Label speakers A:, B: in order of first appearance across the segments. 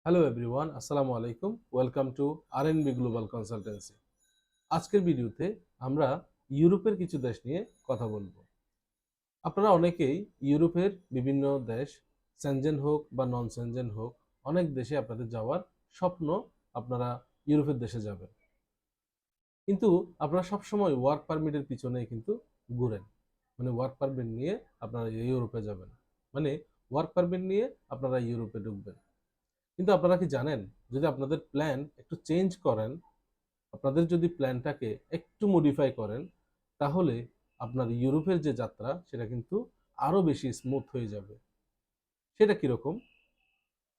A: Hello everyone, আসসালামু আলাইকুম। Welcome to RNB global consultancy. আজকের ভিডিওতে আমরা ইউরোপের কিছু দেশ নিয়ে কথা বলবো। আপনারা অনেকেই ইউরোপের বিভিন্ন দেশ, সেনজেন হোক বা নন সেনজেন হোক, অনেক দেশে আপনাদের যাওয়ার স্বপ্ন। আপনারা ইউরোপের দেশে যাবেন, কিন্তু আপনারা সবসময় ওয়ার্ক পারমিটের পিছনেই কিন্তু ঘুরেন। মানে ওয়ার্ক পারমিট নিয়ে আপনারা ইউরোপে যাবেন, মানে ওয়ার্ক পারমিট নিয়ে আপনারা ইউরোপে ঢুকবেন। কিন্তু আপনারা কি জানেন, যদি আপনাদের প্ল্যান একটু চেঞ্জ করেন, আপনাদের যদি প্ল্যানটাকে একটু মডিফাই করেন, তাহলে আপনার ইউরোপের যে যাত্রা সেটা কিন্তু আরো বেশি স্মুথ হয়ে যাবে। সেটা কিরকম,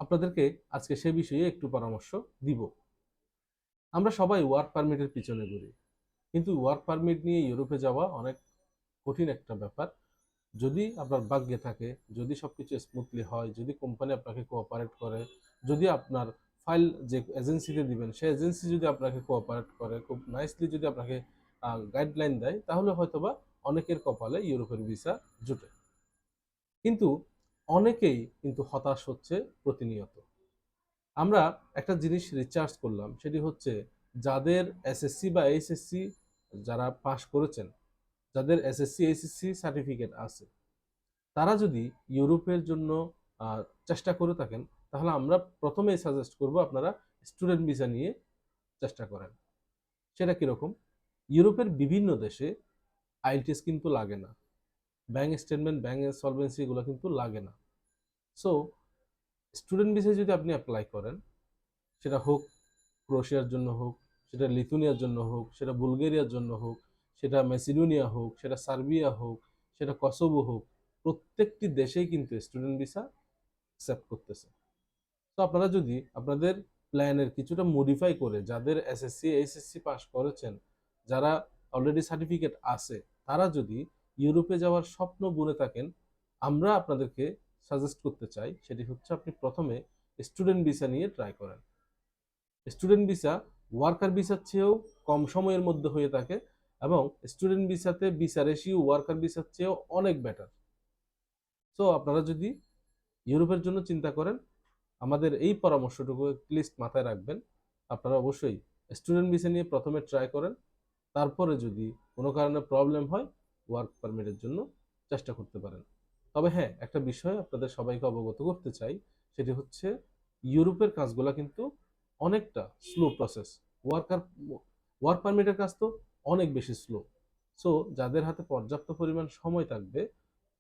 A: আপনাদেরকে আজকে সে বিষয়ে একটু পরামর্শ দিব। আমরা সবাই ওয়ার্ক পারমিটের পিছনে ঘুরি, কিন্তু ওয়ার্ক পারমিট নিয়ে ইউরোপে যাওয়া অনেক কঠিন একটা ব্যাপার। যদি আপনার ভাগ্যে থাকে, যদি সবকিছু স্মুথলি হয়, যদি কোম্পানি আপনাকে কোঅপারেট করে, যদি আপনার ফাইল যে এজেন্সিতে দিবেন সেই এজেন্সি যদি আপনাকে কোঅপারেট করে, খুব নাইসলি যদি আপনাকে গাইডলাইন দেয়, তাহলে হয়তোবা অনেকের কপালে ইউরোপের ভিসা জুটে। কিন্তু অনেকেই কিন্তু হতাশ হচ্ছে প্রতিনিয়ত। আমরা একটা জিনিস রিসার্চ করলাম, সেটি হচ্ছে যাদের এসএসসি বা এইচএসসি যারা পাশ করেছেন, যাদের এসএসসি এইচএসসি সার্টিফিকেট আছে, তারা যদি ইউরোপের জন্য চেষ্টা করে থাকেন, তাহলে আমরা প্রথমেই সাজেস্ট করব আপনারা স্টুডেন্ট ভিসা নিয়ে চেষ্টা করেন। সেটা কিরকম, ইউরোপের বিভিন্ন দেশে আইএলটিএস কিন্তু লাগে না, ব্যাংক স্টেটমেন্ট, ব্যাংক সলভেন্সি এগুলো কিন্তু লাগে না। সো স্টুডেন্ট ভিসায় যদি আপনি অ্যাপ্লাই করেন, সেটা হোক ক্রোয়েশিয়ার জন্য হোক, সেটা লিথুনিয়ার জন্য হোক, সেটা বুলগেরিয়ার জন্য হোক, সেটা মেসিডোনিয়া হোক, সেটা সার্বিয়া হোক, সেটা কসোভো হোক, প্রত্যেকটি দেশেই কিন্তু স্টুডেন্ট ভিসা অ্যাকসেপ্ট করতেছে। তো আপনারা যদি আপনাদের প্ল্যানের কিছুটা মডিফাই করে, যাদের এসএসসি এইচএসসি পাস করেছেন, যারা অলরেডি সার্টিফিকেট আছে, তারা যদি ইউরোপে যাওয়ার স্বপ্ন বুনে থাকেন, আমরা আপনাদেরকে সাজেস্ট করতে চাই, সেটি হচ্ছে আপনি প্রথমে স্টুডেন্ট ভিসা নিয়ে ট্রাই করেন। স্টুডেন্ট ভিসা ওয়ার্কার ভিসার চেয়েও কম সময়ের মধ্যে হয়ে থাকে, এবং স্টুডেন্ট ভিসাতে ভিসা রেশিও ওয়ার্কার ভিসার চেয়েও অনেক বেটার। সো আপনারা যদি ইউরোপের জন্য চিন্তা করেন, আমাদের এই পরামর্শটুকু প্লিজ মাথায় রাখবেন। আপনারা অবশ্যই স্টুডেন্ট ভিসা নিয়ে প্রথমে ট্রাই করেন, তারপরে যদি কোনো কারণে প্রবলেম হয়, ওয়ার্ক পারমিটের জন্য চেষ্টা করতে পারেন। তবে হ্যাঁ, একটা বিষয় আপনাদের সবাইকে অবগত করতে চাই, সেটি হচ্ছে ইউরোপের কাজগুলো কিন্তু অনেকটা স্লো প্রসেস। ওয়ার্কার ওয়ার্ক পারমিটের কাজ তো অনেক বেশি স্লো। সো যাদের হাতে পর্যাপ্ত পরিমাণ সময় থাকবে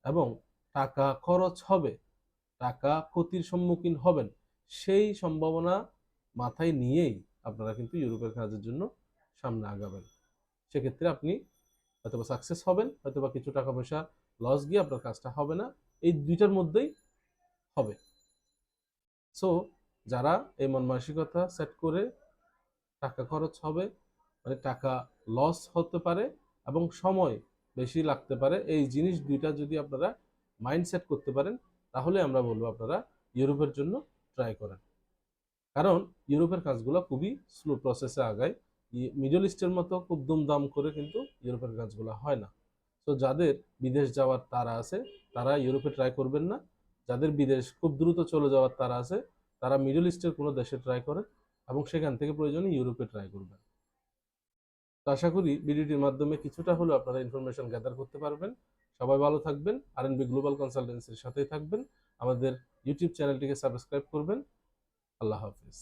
A: এবং টাকা খরচ হবে, টাকা ক্ষতির সম্মুখীন হবেন, সেই সম্ভাবনা মাথায় নিয়েই আপনারা কিন্তু ইউরোপের কাজের জন্য সামনে আগাবেন। সেক্ষেত্রে আপনি হয়তোবা সাকসেস হবেন, হয়তোবা কিছু টাকা পয়সা লস গিয়ে আপনার কাজটা হবে না, এই দুইটার মধ্যেই হবে। সো যারা এই মন মানসিকতা সেট করে, টাকা খরচ হবে মানে টাকা লস হতে পারে এবং সময় বেশি লাগতে পারে, এই জিনিস দুইটা যদি আপনারা মাইন্ডসেট করতে পারেন, তাহলে আমরা বলবো আপনারা ইউরোপের জন্য ট্রাই করেন। কারণ ইউরোপের কাজগুলো খুবই স্লো প্রসেসে আগায়। মিডল ইস্টের মতো খুব দুমদাম করে কিন্তু ইউরোপের কাজগুলো হয় না। তো যাদের বিদেশ যাওয়ার তাড়া আছে, তারা ইউরোপে ট্রাই করবেন না। যাদের বিদেশ খুব দ্রুত চলে যাওয়ার তাড়া আছে, তারা মিডল ইস্টের কোনো দেশে ট্রাই করেন এবং সেখান থেকে প্রয়োজনে ইউরোপে ট্রাই করবেন। তো আশা করি ভিডিওটির মাধ্যমে কিছুটা হলেও আপনারা ইনফরমেশন গ্যাদার করতে পারবেন। সবাই ভালো থাকবেন, আরএনবি গ্লোবাল কনসালটেন্সির সাথেই থাকবেন, আমাদের ইউটিউব চ্যানেলটিকে সাবস্ক্রাইব করবেন। আল্লাহ হাফিজ।